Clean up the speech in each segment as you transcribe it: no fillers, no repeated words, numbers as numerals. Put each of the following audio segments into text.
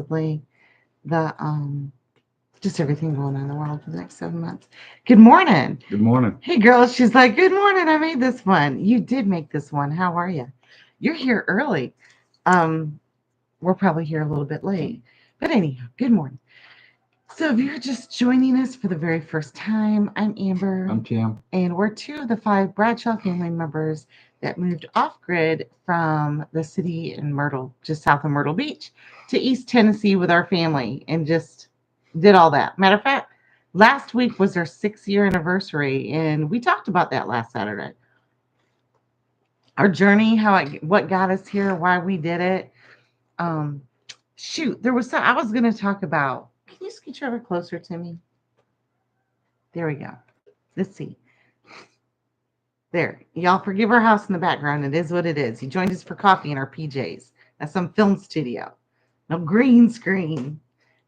probably the just everything going on in the world for the next 7 months. Good morning. Good morning. Hey girl, she's like, good morning. I made this one. You did make this one. How are you? You're here early. Um, we're probably here a little bit late. But anyhow, good morning. So if you're just joining us for the very first time, I'm Amber. I'm Tim. And we're two of the five Bradshaw family members that moved off grid from the city in Myrtle, just south of Myrtle Beach, to East Tennessee with our family and just did all that. Matter of fact, last week was our 6 year anniversary, and we talked about that last Saturday. Our journey, what got us here, why we did it. Um, Shoot, there was some I was going to talk about. Can you scooch over closer to me? There we go. Let's see. There. Y'all forgive our house in the background. It is what it is. He joined us for coffee in our PJs. That's some film studio. No green screen.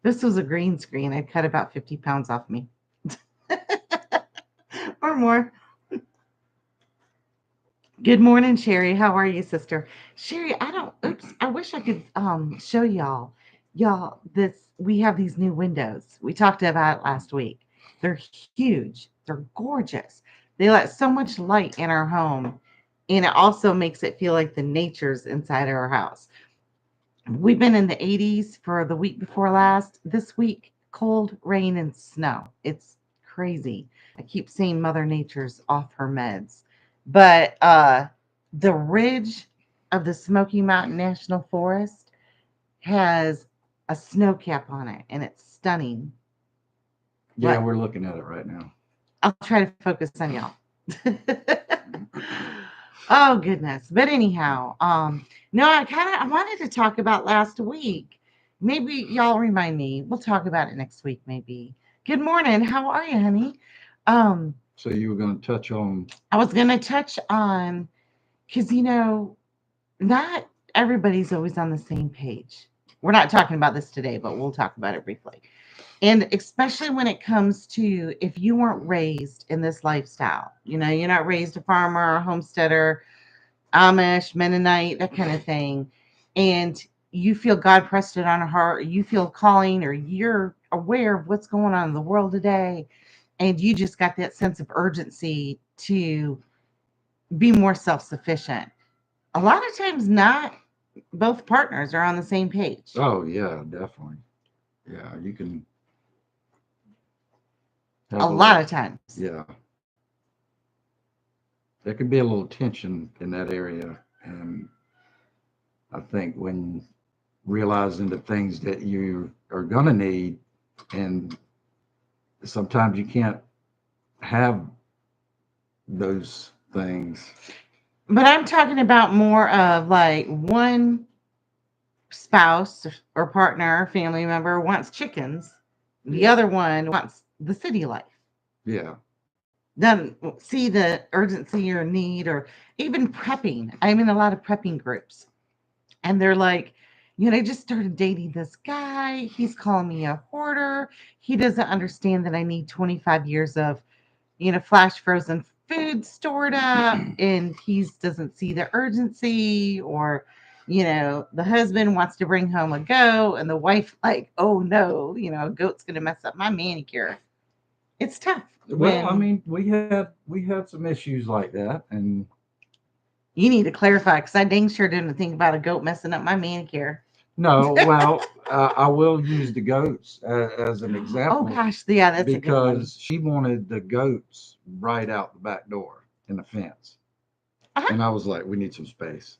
This was a green screen. I'd cut about 50 pounds off me. Or more. Good morning, Sherry. How are you, sister? Sherry, I wish I could show y'all. Y'all, this we have these new windows. We talked about it last week. They're huge. They're gorgeous. They let so much light in our home, and it also makes it feel like the nature's inside of our house. We've been in the 80s for the week before last. This week, cold, rain, and snow. It's crazy. I keep saying Mother Nature's off her meds. But the ridge of the Smoky Mountain National Forest has a snow cap on it, and it's stunning. Yeah, What? we're looking at it right now. I'll try to focus on y'all. Oh goodness. But anyhow, no, I wanted to talk about last week. Maybe y'all remind me. We'll talk about it next week, maybe. Good morning. How are you, honey? Um, So you were going to touch on, I was gonna touch on because not everybody's always on the same page. We're not talking about this today, but we'll talk about it briefly. And especially when it comes to if you weren't raised in this lifestyle, you're not raised a farmer, a homesteader, Amish, Mennonite, that kind of thing, and you feel God pressed it on a heart, or you feel calling, or you're aware of what's going on in the world today, and you just got that sense of urgency to be more self sufficient. A lot of times, not both partners are on the same page. oh, yeah, definitely. Yeah, you can A have a lot little, of times. yeah, there could be a little tension in that area. And I think when realizing the things that you are going to need, and sometimes you can't have those things. But I'm talking about more of like one spouse or partner or family member wants chickens, the Yeah, other one wants the city life. yeah, Doesn't see the urgency or need, or even prepping. I'm in a lot of prepping groups, and they're like, I just started dating this guy. He's calling me a hoarder. He doesn't understand that I need 25 years of, flash frozen food stored up, and he doesn't see the urgency, or, the husband wants to bring home a goat, and the wife, like, oh no, a goat's going to mess up my manicure. It's tough Well, I when mean, we had some issues like that, and you need to clarify because I dang sure didn't think about a goat messing up my manicure. no, well, I will use the goats as an Oh example gosh, yeah, that's a good one. because she wanted the goats right out the back door in the fence, Uh-huh. and I was like, we need some space.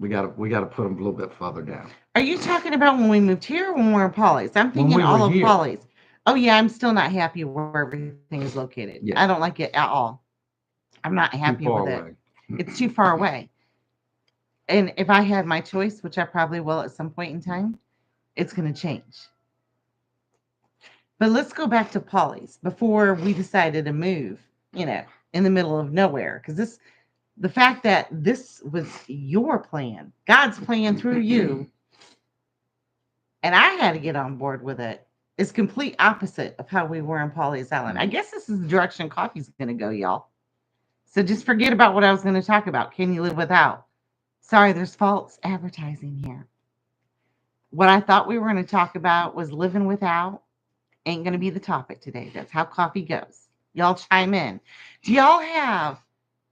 We gotta put them a little bit further down. Are you talking about when we moved here or when we were in Polly's? I'm When thinking we were all of here, Polly's. Oh yeah, I'm still not happy where everything is located. I don't yeah, like it at all. I'm not happy too with far it. away. It's too far away. And if I had my choice, which I probably will at some point in time, it's going to change. But let's go back to Polly's before we decided to move, you know, in the middle of nowhere. Because the fact that this was your plan, God's plan through you, and I had to get on board with it, is complete opposite of how we were in Polly's Island. I guess this is the direction coffee's going to go, y'all. So just forget about what I was going to talk about. Can you live without? Sorry, there's false advertising here. What I thought we were going to talk about was living without. Ain't going to be the topic today. That's how coffee goes. Y'all chime in. Do y'all have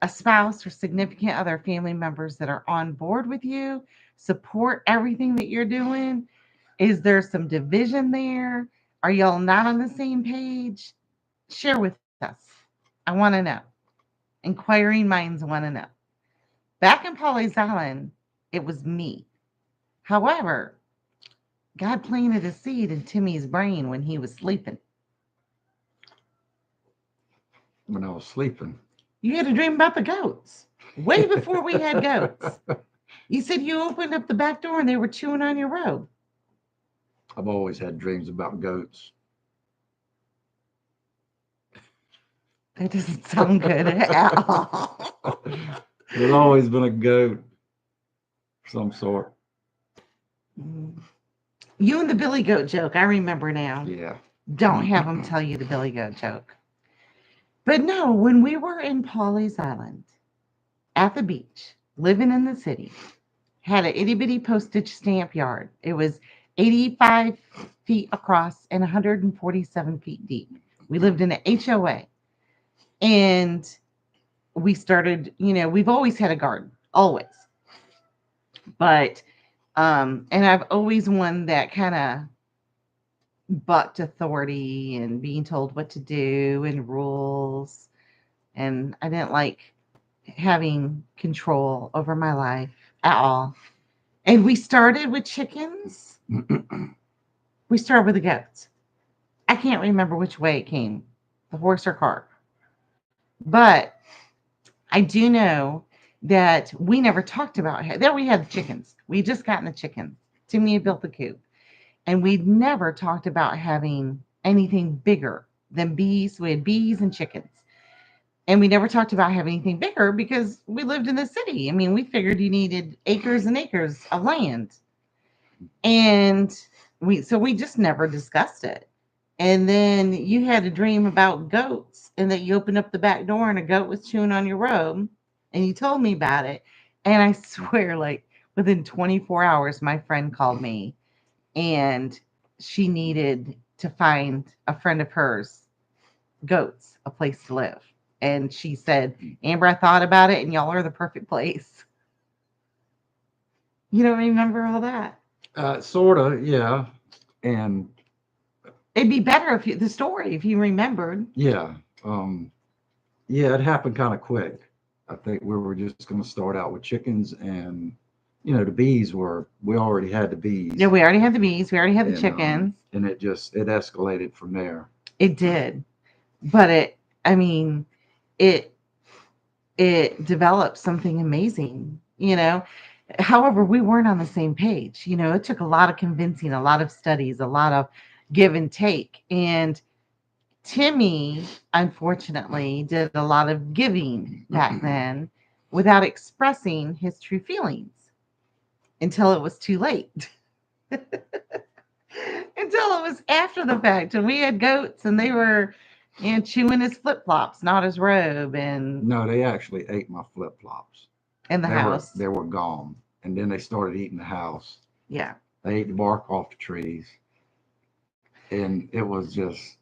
a spouse or significant other family members that are on board with you, support everything that you're doing? Is there some division there? Are y'all not on the same page? Share with us. I want to know. Inquiring minds want to know. Back in Polly's Island, it was me. However, God planted a seed in Timmy's brain when he was sleeping. When I was sleeping. You had a dream about the goats way before we had goats. You said you opened up the back door and they were chewing on your robe. I've always had dreams about goats. That doesn't sound good at all. There's always been a goat of some sort. You and the Billy Goat joke, I remember now. Yeah. Don't have them tell you the Billy Goat joke. But no, when we were in Polly's Island at the beach, living in the city, had an itty bitty postage stamp yard. It was 85 feet across and 147 feet deep. We lived in an HOA. And we started, we've always had a garden, always. But, and I've always won that kind of bucked authority and being told what to do and rules. And I didn't like having control over my life at all. And we started with chickens. We started with the goats. I can't remember which way it came, the horse or cart. But I do know that we never talked about it. Then we had chickens. We just gotten the chickens. Timmy had built the coop. And we'd never talked about having anything bigger than bees. We had bees and chickens. And we never talked about having anything bigger because we lived in the city. I mean, we figured you needed acres and acres of land. And we just never discussed it. And then you had a dream about goats and that you opened up the back door and a goat was chewing on your robe and you told me about it. And I swear, like within 24 hours, my friend called me and she needed to find a friend of hers, goats, a place to live. And she said, Amber, I thought about it and y'all are the perfect place. You don't remember all that? Sort of, yeah. And it'd be better if the story, if you remembered. Yeah. Yeah, it happened kind of quick. I think we were just going to start out with chickens and, the bees we already had the bees. Yeah, we already had the bees. We already had the chickens. And it escalated from there. It did. But it developed something amazing, However, we weren't on the same page. It took a lot of convincing, a lot of studies, a lot of give and take. And Timmy, unfortunately, did a lot of giving back then without expressing his true feelings until it was too late. Until it was after the fact. And we had goats and they were chewing his flip-flops, not his robe. And no, they actually ate my flip-flops. In the house. They were gone. And then they started eating the house. Yeah. They ate the bark off the trees. And it was just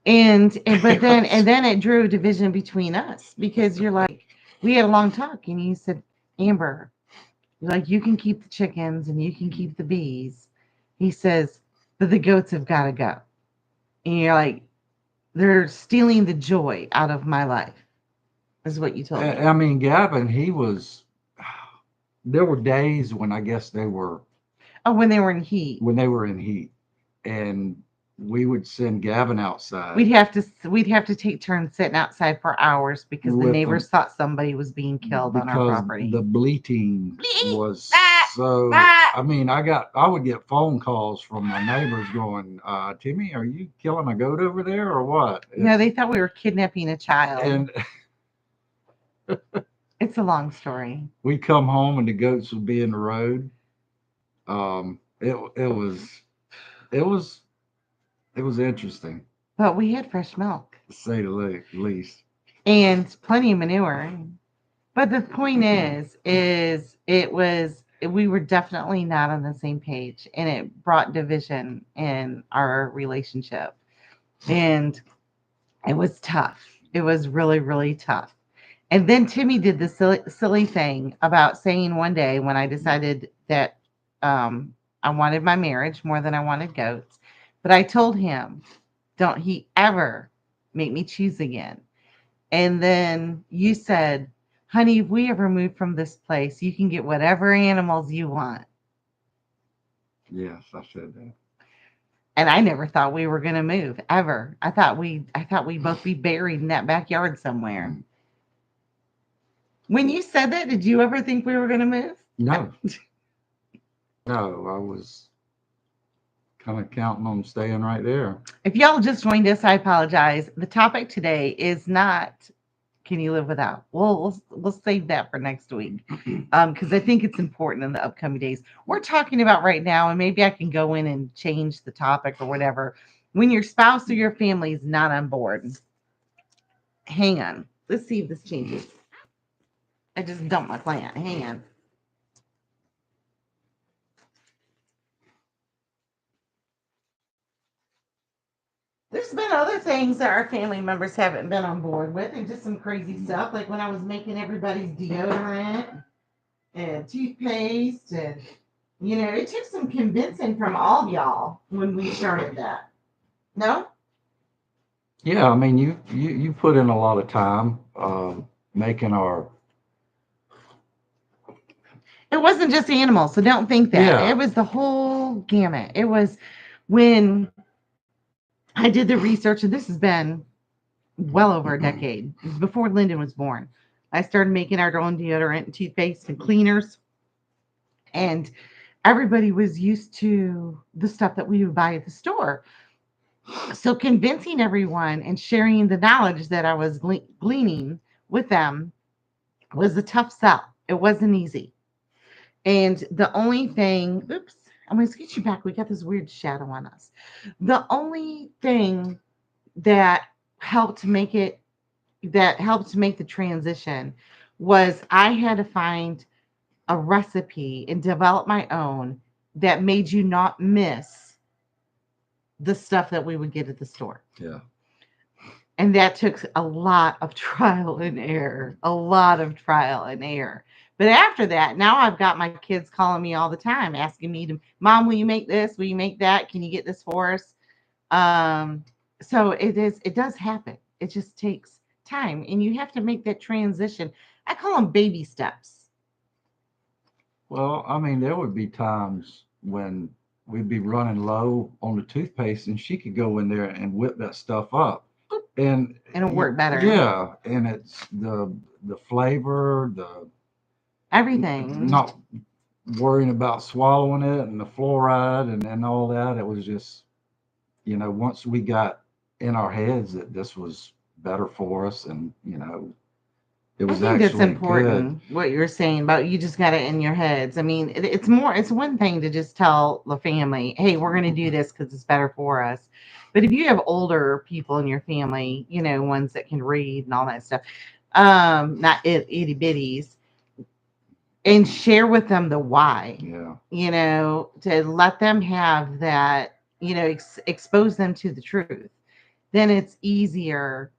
but then it drew division between us because you're like, we had a long talk and you said, Amber, you're like, you can keep the chickens and you can keep the bees. He says, but the goats have got to go. And you're like, they're stealing the joy out of my life, is what you told me. I mean, Gavin, there were days when I guess they were. Oh, when they were in heat. When they were in heat. And we would send Gavin outside. We'd have to take turns sitting outside for hours because the neighbors thought somebody was being killed on our property. The bleating was so. I mean, I would get phone calls from my neighbors going, "Timmy, are you killing a goat over there or what?" No, they thought we were kidnapping a child. And it's a long story. We'd come home and the goats would be in the road. It was interesting. But we had fresh milk. To say the least. And plenty of manure. But the point is it was we were definitely not on the same page, and it brought division in our relationship. And it was tough. It was really, really tough. And then Timmy did the silly thing about saying one day when I decided that I wanted my marriage more than I wanted goats. But I told him, don't he ever make me choose again. And then you said, honey, if we ever move from this place, you can get whatever animals you want. Yes, I said that. And I never thought we were going to move ever. I thought we'd both be buried in that backyard somewhere. When you said that, did you ever think we were going to move? No, no, I was kind of counting on staying right there. If y'all just joined us, I apologize. The topic today is not can you live without. We'll save that for next week because I think it's important in the upcoming days. We're talking about right now, and maybe I can go in and change the topic or whatever. When your spouse or your family is not on board, hang on. Let's see if this changes. I just dumped my plant. Hang on. There's been other things that our family members haven't been on board with, and just some crazy stuff, like when I was making everybody's deodorant and toothpaste, and it took some convincing from all of y'all when we started that. No, Yeah, I mean, you put in a lot of time making our. it wasn't just animals, so don't think that. Yeah, It was the whole gamut. It was when I did the research, and this has been well over a decade. It was before Lyndon was born. I started making our own deodorant and toothpaste and cleaners, and everybody was used to the stuff that we would buy at the store. So convincing everyone and sharing the knowledge that I was gleaning with them was a tough sell. It wasn't easy. And the only thing, oops, I'm going to get you back. We got this weird shadow on us. The only thing that helped make it, that helped make the transition was I had to find a recipe and develop my own that made you not miss the stuff that we would get at the store. yeah. And that took a lot of trial and error, a lot of trial and error. But after that, now I've got my kids calling me all the time, asking me to, Mom, will you make this? Will you make that? Can you get this for us? Um, so it does happen. It just takes time, and you have to make that transition. I call them baby steps. Well, I mean, there would be times when we'd be running low on the toothpaste, and she could go in there and whip that stuff up, and And it'll work better. yeah, and it's the flavor, the Everything. not worrying about swallowing it, and the fluoride, and all that. It was just, once we got in our heads that this was better for us, and it I was think that's actually good. important what you're saying about you just got it in your heads. I mean, it's one thing to just tell the family, hey, we're going to do this because it's better for us. But if you have older people in your family, ones that can read and all that stuff, not itty bitties, and share with them the why, Yeah. to let them have that, expose them to the truth, then it's easier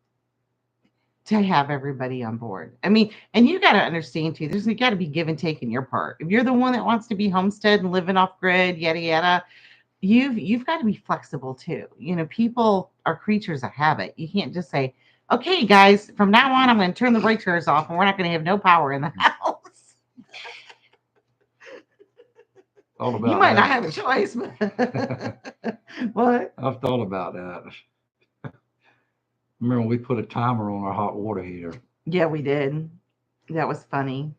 to have everybody on board. I mean, and you got to understand too, there's got to be give and take in your part. If you're the one that wants to be homestead and living off grid, yada yada, you've got to be flexible too. People are creatures of habit. You can't just say, okay, guys, from now on, I'm going to turn the breakers off, and we're not going to have no power in the house. Thought You about might not that. have a choice, but what? I've thought about that. Remember when we put a timer on our hot water heater? Yeah, we did. That was funny.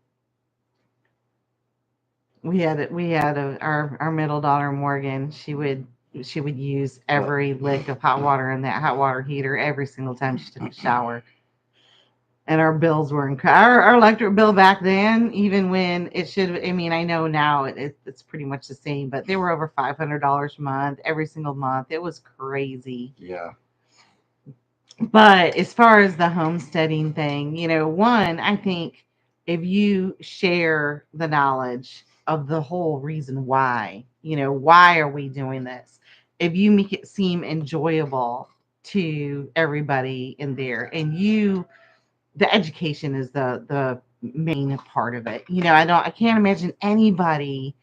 Our middle daughter Morgan. She would use But every lick of hot water in that hot water heater every single time she took a shower. And our bills were our electric bill back then, even when it should. I mean, I know now it's pretty much the same, but they were over $500 a month every single month. It was crazy. yeah, But as far as the homesteading thing, one, I think if you share the knowledge of the whole reason why. Why are we doing this? If you make it seem enjoyable to everybody in there, and the education is the main part of it. I can't imagine anybody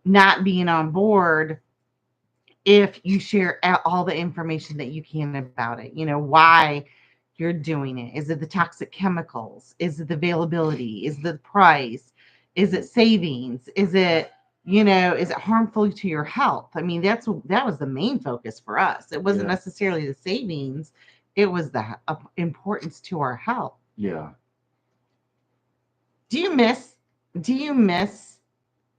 not being on board if you share all the information that you can about it. Why you're doing it. Is it the toxic chemicals? Is it the availability? Is it the price? Is it savings? Is it harmful to your health? I mean, that was the main focus for us. It wasn't Yeah. necessarily the savings, it was the importance to our health. Yeah. Do you miss do you miss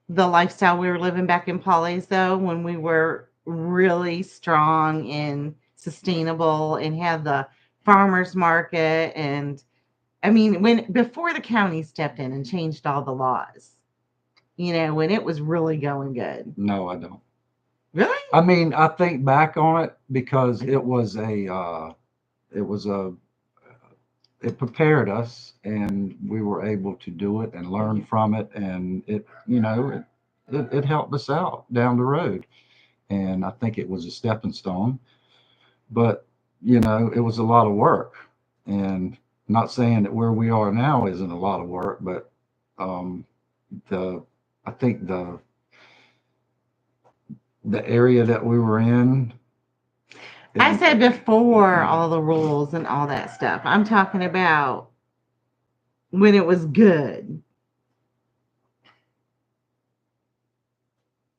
the lifestyle we were living back in Polly's though, when we were really strong and sustainable and had the farmers market? And I mean, when before the county stepped in and changed all the laws, when it was really going good. No, I don't. Really? I mean, I think back on it because it was a, it prepared us and we were able to do it and learn from it. And it helped us out down the road. And I think it was a stepping stone, but it was a lot of work. And not saying that where we are now isn't a lot of work, but um, the I think the area that we were in. I said before all the rules and all that stuff. I'm talking about when it was good.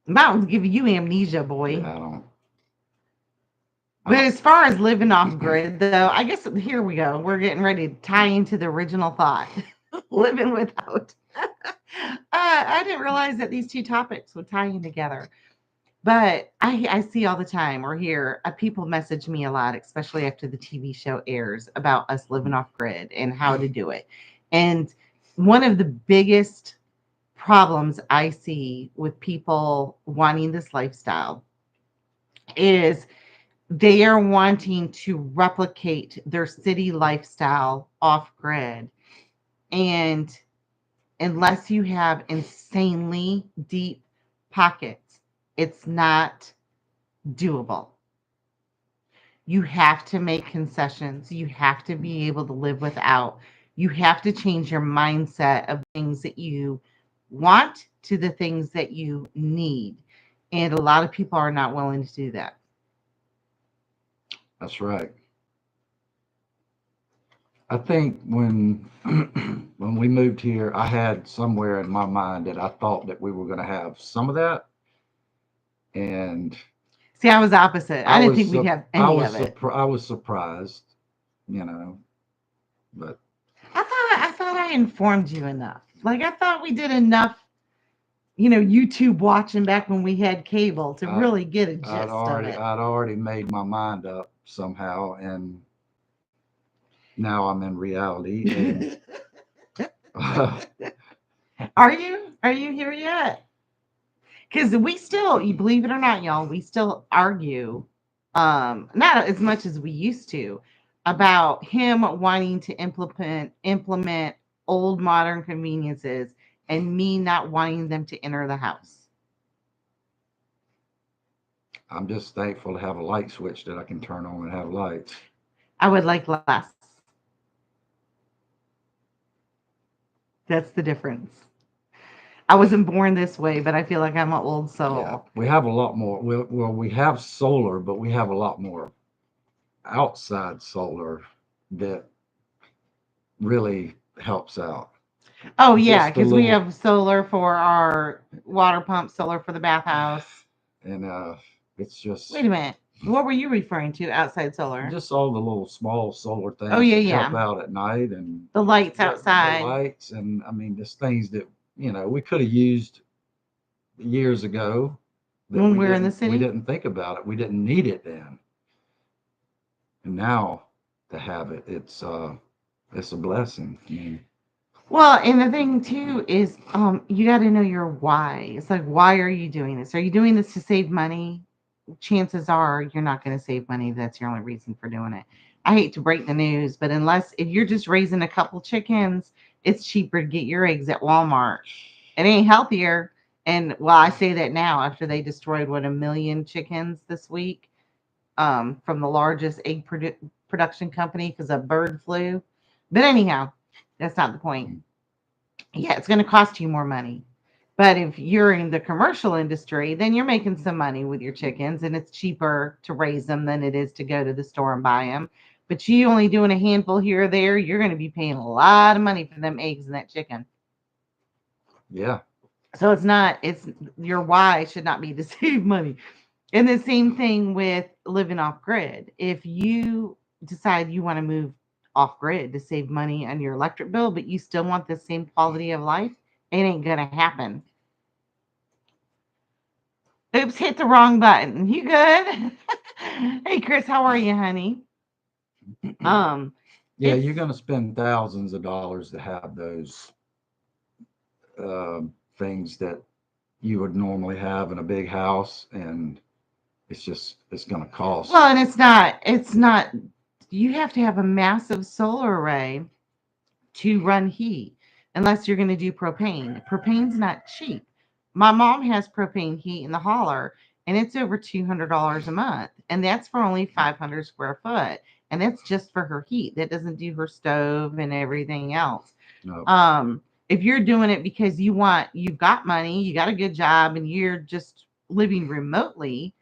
Mountains give you amnesia, boy. Yeah, I don't. But as far as living off grid, though, I guess here we go. We're getting ready to tie into the original thought living without. I didn't realize that these two topics would tie in together. But I see all the time or hear people message me a lot, especially after the TV show airs, about us living off grid and how to do it. And one of the biggest problems I see with people wanting this lifestyle is they are wanting to replicate their city lifestyle off grid. And unless you have insanely deep pockets, it's not doable. You have to make concessions. You have to be able to live without. You have to change your mindset of things that you want to the things that you need. And a lot of people are not willing to do that. That's right. I think when when we moved here, I had somewhere in my mind that I thought that we were going to have some of that, and See, I was opposite. I didn't think we'd have any of it. I was surprised, you know, but I thought I informed you enough. Like I thought we did enough, YouTube watching back when we had cable to I, really get a gist of it. I'd already made my mind up somehow, and now I'm in reality. And Are you? Are you here yet? Because we still, you believe it or not, y'all, we still argue, not as much as we used to, about him wanting to implement old modern conveniences and me not wanting them to enter the house. I'm just thankful to have a light switch that I can turn on and have lights. I would like less. That's the difference. I wasn't born this way, but I feel like I'm an old Yeah, soul. we have a lot more. We have solar, but we have a lot more outside solar that really helps out. Oh yeah, Just a because we little, have solar for our water pump, solar for the bathhouse. and it's Wait just a minute. What were you referring to outside solar? just all the little small solar Oh things yeah, that help yeah. out at night, and The lights the outside lights, and I mean, just things that we could have used years ago that when we were in the we city. didn't think about it. We didn't need it then, and now to have it, it's a blessing. I mean, Well, and the thing too is you got to know your why. It's like, why are you doing this? Are you doing this to save money? Chances are you're not going to save money. That's your only reason for doing it. I hate to break the news, but unless if you're just raising a couple chickens, it's cheaper to get your eggs at Walmart. It ain't healthier, And well, I say that now after they destroyed what 1 million chickens this week, from the largest egg production company because of bird flu. But anyhow, that's not the point. Yeah, it's going to cost you more money. But if you're in the commercial industry, then you're making some money with your chickens, and it's cheaper to raise them than it is to go to the store and buy them. But you only doing a handful here or there, you're going to be paying a lot of money for them eggs and that chicken. Yeah. So it's your why should not be to save money. And the same thing with living off grid. If you decide you want to move off grid to save money on your electric bill, but you still want the same quality of life, it ain't going to happen. Oops, hit the wrong button. You good? Hey, Chris, how are you, honey? Um, Yeah, it's you're going to spend thousands of dollars to have those uh, things that you would normally have in a big house, and it's going to well, cost. and it's not. You have to have a massive solar array to run heat unless you're going to do propane. Propane's not cheap. My mom has propane heat in the holler and it's over $200 a month. And that's for only 500 square foot. And that's just for her heat. That doesn't do her stove and everything else. No. If you're doing it because you've got money, you got a good job, and you're just living remotely,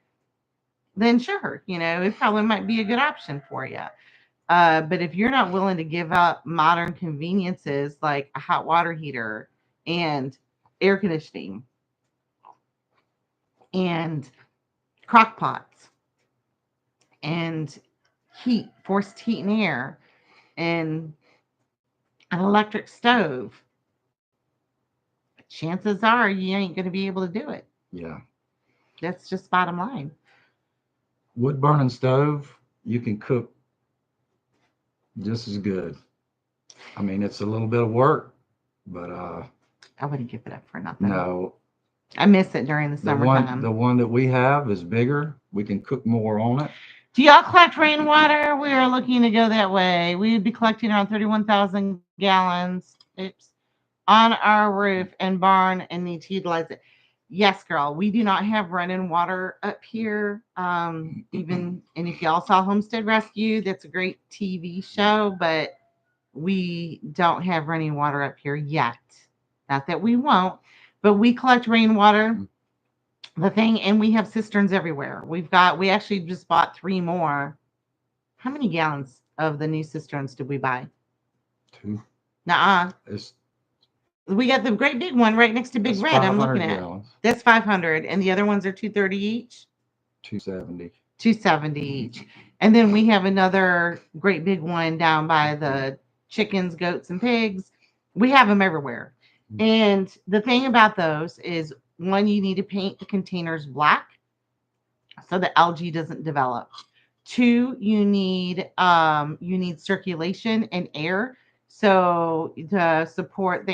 then sure, it probably might be a good option for you. But if you're not willing to give up modern conveniences like a hot water heater and air conditioning and crock pots and forced heat and air and an electric stove, chances are you ain't going to be able to do it. Yeah. That's just bottom line. Wood burning stove, you can cook just as good. I mean, it's a little bit of work, but I wouldn't give it up for nothing. no, I miss it during the the summertime. one that we have is bigger. We can cook more on it. Do y'all collect rainwater? We are looking to go that way. We would be collecting around 31,000 gallons. Oops. On our roof and barn and need to utilize it. Yes, girl, we do not have running water up here. Even and if y'all saw Homestead Rescue, that's a great TV show, but we don't have running water up here yet. Not that we won't, but we collect rainwater. The thing, and we have cisterns everywhere. We actually just bought three more. How many gallons of the new cisterns did we buy? Two. Nuh-uh. It's We got the great big one right next to Big that's Red. I'm 500 looking at. gallons. That's 500, and the other ones are 230 each. 270. 270 each. And then we have another great big one down by the chickens, goats, and pigs. We have them everywhere. And the thing about those is one, you need to paint the containers black so the algae doesn't develop. Two, you need circulation and air so to support the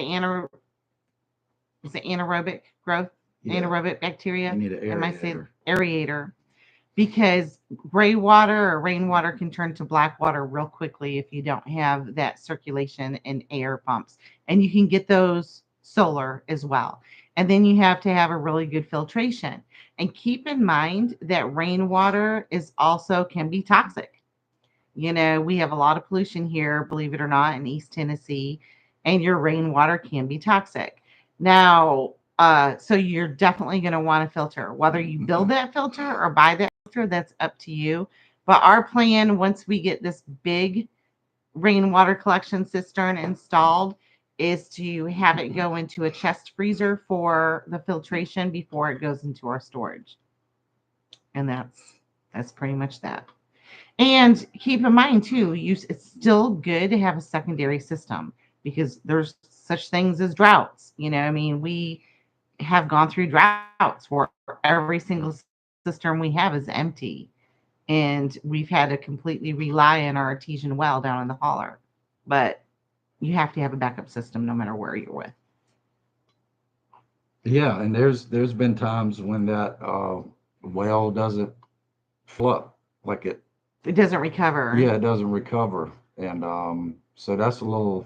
anaerobic growth, Yeah. anaerobic bacteria. You need an Am I saying aerator. aerator? Because gray water or rainwater can turn to black water real quickly if you don't have that circulation and air pumps. And you can get those solar as well. And then you have to have a really good filtration. And keep in mind that rainwater is also can be toxic. We have a lot of pollution here, believe it or not, in East Tennessee, and your rainwater can be toxic. Now, so you're definitely going to want a filter. Whether you build that filter or buy that filter, that's up to you. But our plan, once we get this big rainwater collection cistern installed, is to have it go into a chest freezer for the filtration before it goes into our storage. And that's pretty much that. And keep in mind too, it's still good to have a secondary system because there's such things as droughts. I mean, we have gone through droughts where every single cistern we have is empty. And we've had to completely rely on our artesian well down in the holler. But you have to have a backup system no matter where you're with. Yeah, and there's been times when that well doesn't flood like it. It doesn't recover. Yeah, it doesn't recover, and so that's a little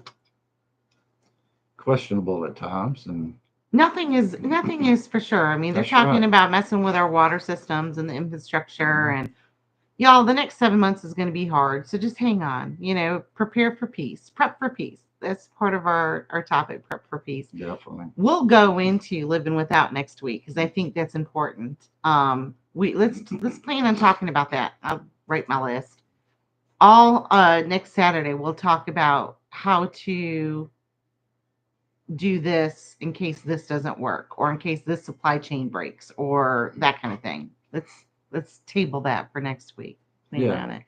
questionable at times. And Nothing is for sure. I mean, they're That's talking right. about messing with our water systems and the infrastructure, Mhm. and y'all, the next 7 months is going to be hard. So just hang on. Prepare for peace. Prep for peace. That's part of our topic. Prep for peace. Definitely. We'll go into living without next week because I think that's important. We let's plan on talking about that. I'll write my list. All next Saturday we'll talk about how to do this in case this doesn't work or in case this supply chain breaks or that kind of thing. Let's table that for next week. Plan Yeah. on it.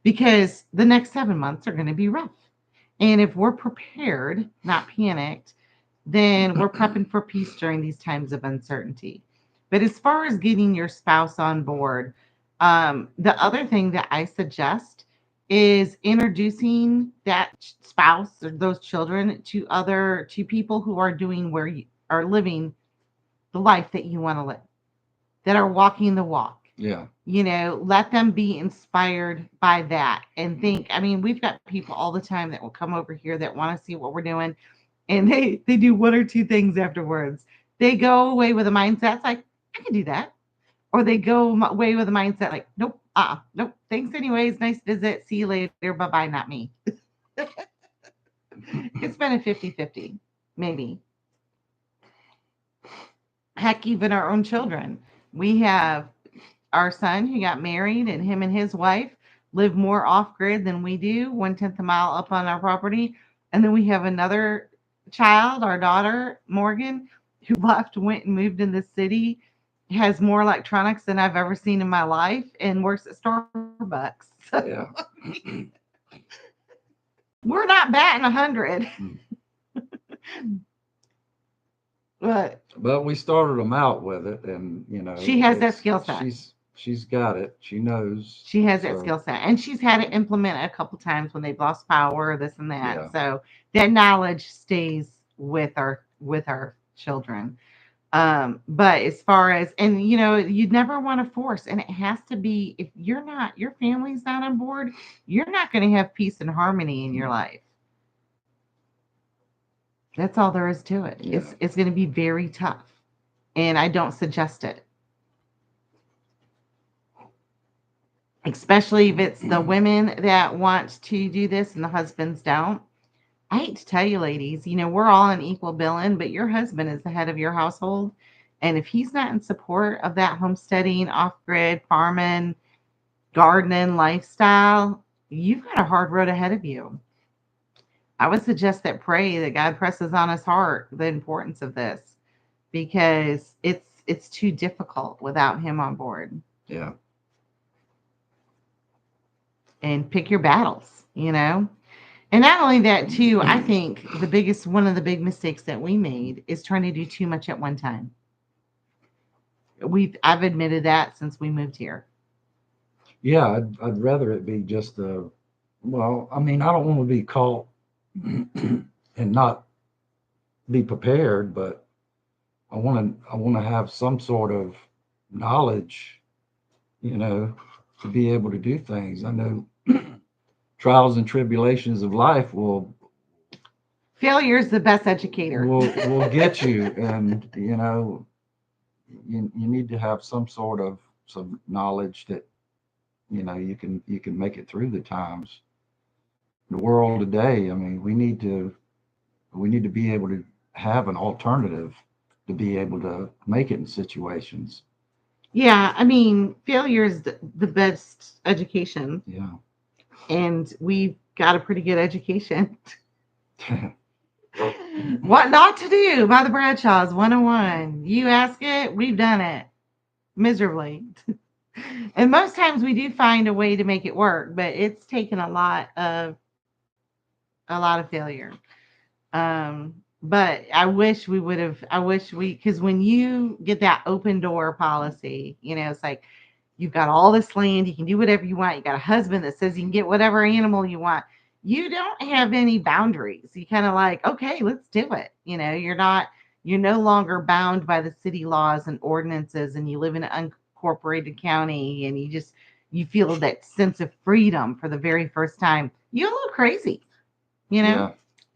Because the next 7 months are going to be rough. And if we're prepared, not panicked, then we're prepping for peace during these times of uncertainty. But as far as getting your spouse on board, the other thing that I suggest is introducing that spouse or those children to people who are doing where you are living the life that you want to live, that are walking the walk. Yeah. Let them be inspired by that and think. I mean, we've got people all the time that will come over here that want to see what we're doing, and they do one or two things afterwards. They go away with a mindset it's like, I can do that, or they go away with a mindset like, nope, nope, thanks anyways, nice visit, see you later, bye bye, not me. It's been a 50-50, maybe. Heck, even our own children. We have our son who got married, and him and his wife live more off grid than we do, 1/10 a mile up on our property. And then we have another child, our daughter, Morgan, who left, went and moved in the city, has more electronics than I've ever seen in my life, and works at Starbucks. Yeah. We're not batting 100, Mm. but But we started them out with it, and she has that it's skill set. she's got it. She knows. She has that So skill set, and she's had it implemented a couple times when they've lost power, this and that. yeah, So that knowledge stays with our children. But as far as, and you'd never want to force, and it has to be, if your family's not on board, you're not going to have peace and harmony in your life. That's all there is to it. yeah, It's going to be very tough, and I don't suggest it, especially if it's the women that want to do this and the husbands don't. I hate to tell you, ladies, we're all an equal billing, but your husband is the head of your household. And if he's not in support of that homesteading, off grid, farming, gardening lifestyle, you've got a hard road ahead of you. I would suggest that pray that God presses on his heart the importance of this because it's too difficult without him on board. yeah, And pick your battles. And not only that, too, I think one of the big mistakes that we made is trying to do too much at one time. I've admitted that since we moved here. yeah. I'd rather it be just a. Well, I mean, I don't want to be caught and not be prepared, but I want to have some sort of knowledge, you know, to be able to do things. I know trials and tribulations of life Failure is the best educator. will get you, and you need to have some sort of some knowledge that you can make it through the times. The world today, I mean, we need to be able to have an alternative to be able to make it in situations. Yeah, I mean, failure is the best education, Yeah. and we've got a pretty good education. What not to do by the Bradshaws 101. You ask it, we've done it miserably. And most times we do find a way to make it work, but it's taken a lot of failure. But I wish because when you get that open door policy, it's like you've got all this land, you can do whatever you want. You got a husband that says you can get whatever animal you want. You don't have any boundaries. You kind of like, okay, let's do it. You're no longer bound by the city laws and ordinances, and you live in an unincorporated county, and you feel that sense of freedom for the very first time. You go a little crazy, you know, Yeah.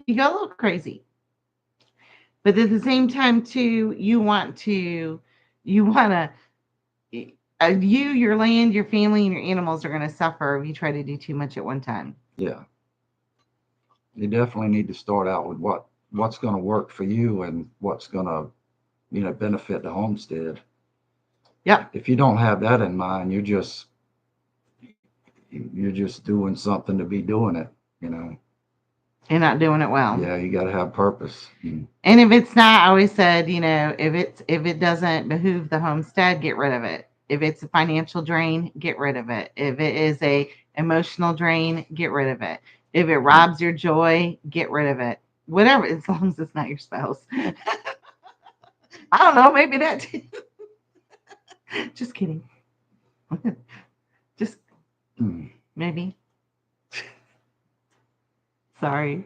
you go a little crazy. But at the same time, too, you want to, you, your land, your family, and your animals are going to suffer if you try to do too much at one time. Yeah, you definitely need to start out with what's going to work for you and what's going to, benefit the homestead. Yep. If you don't have that in mind, you're just doing something to be doing it, you know. You're not doing it well. Yeah, you got to have purpose. And if it's not, I always said, if it doesn't behoove the homestead, get rid of it. If it's a financial drain, get rid of it. If it is a emotional drain, get rid of it. If it robs your joy, get rid of it. Whatever, as long as it's not your spouse. I don't know, maybe that too. Just kidding. Just maybe. Sorry.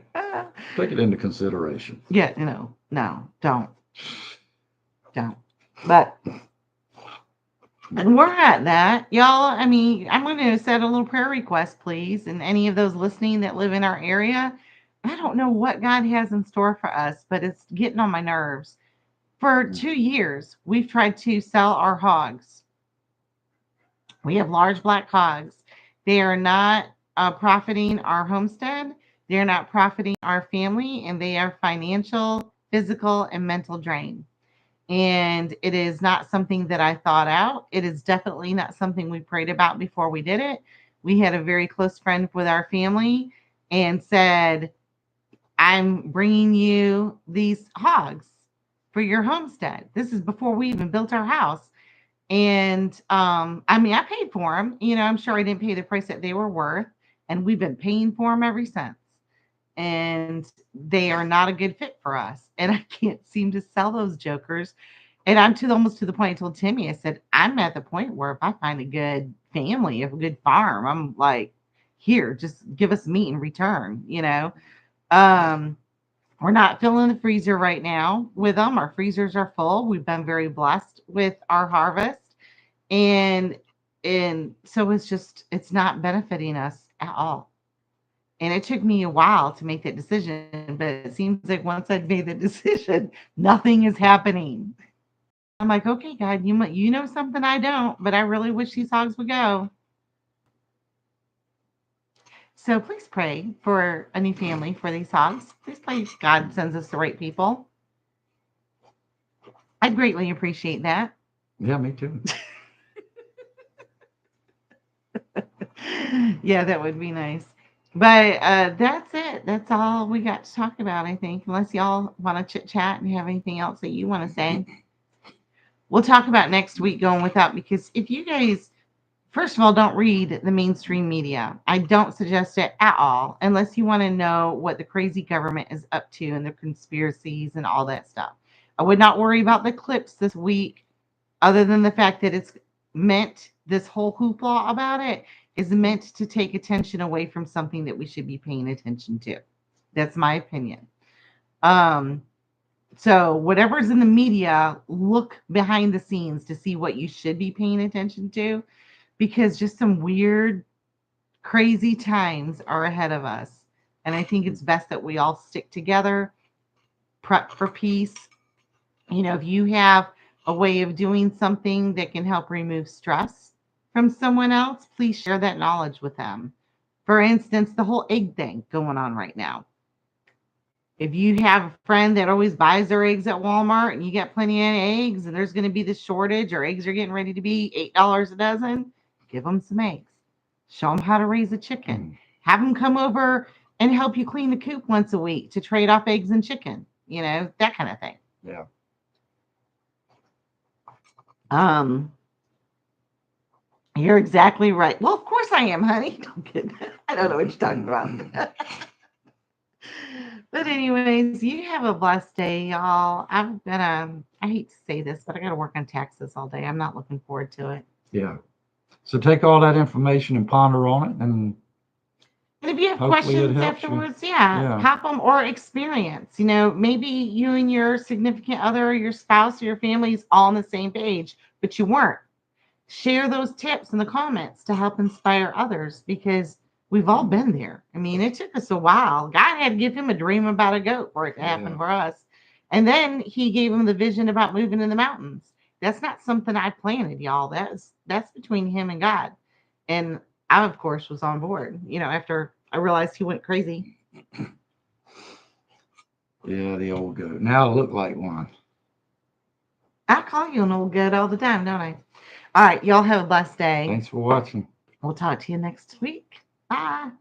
Take it into consideration. Yeah, no, don't. But and we're at that, y'all. I mean, I'm going to set a little prayer request, please, and any of those listening that live in our area. I don't know what God has in store for us, but it's getting on my nerves. For 2 years, we've tried to sell our hogs. We have large black hogs. They are not profiting our homestead. They're not profiting our family, and they are financial, physical, and mental drain. And it is not something that I thought out. It is definitely not something we prayed about before we did it. We had a very close friend with our family and said, I'm bringing you these hogs for your homestead. This is before we even built our house. And I mean, I paid for them. I'm sure I didn't pay the price that they were worth. And we've been paying for them ever since. And they are not a good fit for us. And I can't seem to sell those jokers. And I'm almost to the point I told Timmy, I said, I'm at the point where if I find a good family, a good farm, I'm like, here, just give us meat in return. Um, we're not filling the freezer right now with them. Our freezers are full. We've been very blessed with our harvest. And so it's not benefiting us at all. And it took me a while to make that decision, but it seems like once I'd made the decision, nothing is happening. I'm like, okay, God, you know something I don't, but I really wish these hogs would go. So please pray for a new family for these hogs. Please pray God sends us the right people. I'd greatly appreciate that. Yeah, me too. Yeah, that would be nice. But that's it. That's all we got to talk about, I think. Unless y'all want to chit chat and have anything else that you want to say. We'll talk about next week going without, because if you guys, first of all, don't read the mainstream media. I don't suggest it at all unless you want to know what the crazy government is up to and the conspiracies and all that stuff. I would not worry about the clips this week, other than the fact that it's meant, this whole hoopla about it is meant to take attention away from something that we should be paying attention to. That's my opinion. Um, so whatever's in the media, look behind the scenes to see what you should be paying attention to, because just some weird, crazy times are ahead of us. And I think it's best that we all stick together, prep for peace. If you have a way of doing something that can help remove stress from someone else, please share that knowledge with them. For instance, the whole egg thing going on right now. If you have a friend that always buys their eggs at Walmart and you get plenty of eggs and there's going to be this shortage, or eggs are getting ready to be $8 a dozen, give them some eggs. Show them how to raise a chicken. Have them come over and help you clean the coop once a week to trade off eggs and chicken, that kind of thing. Yeah. You're exactly right. Well, of course I am, honey. Don't get that. I don't know what you're talking about. But anyways, you have a blessed day, y'all. I hate to say this, but I gotta work on taxes all day. I'm not looking forward to it. Yeah. So take all that information and ponder on it, and if you have hopefully it questions helps you. afterwards, Yeah. pop them, or experience. Maybe you and your significant other, or your spouse, or your family is all on the same page, but you weren't. Share those tips in the comments to help inspire others, because we've all been there. I mean, it took us a while. God had to give him a dream about a goat for it to happen for us. And then he gave him the vision about moving in the mountains. That's not something I planted, y'all. That's between him and God. And I, of course, was on board. After I realized he went crazy. Yeah, the old goat. Now I look like one. I call you an old goat all the time, don't I? All right, y'all have a blessed day. Thanks for watching. We'll talk to you next week. Bye.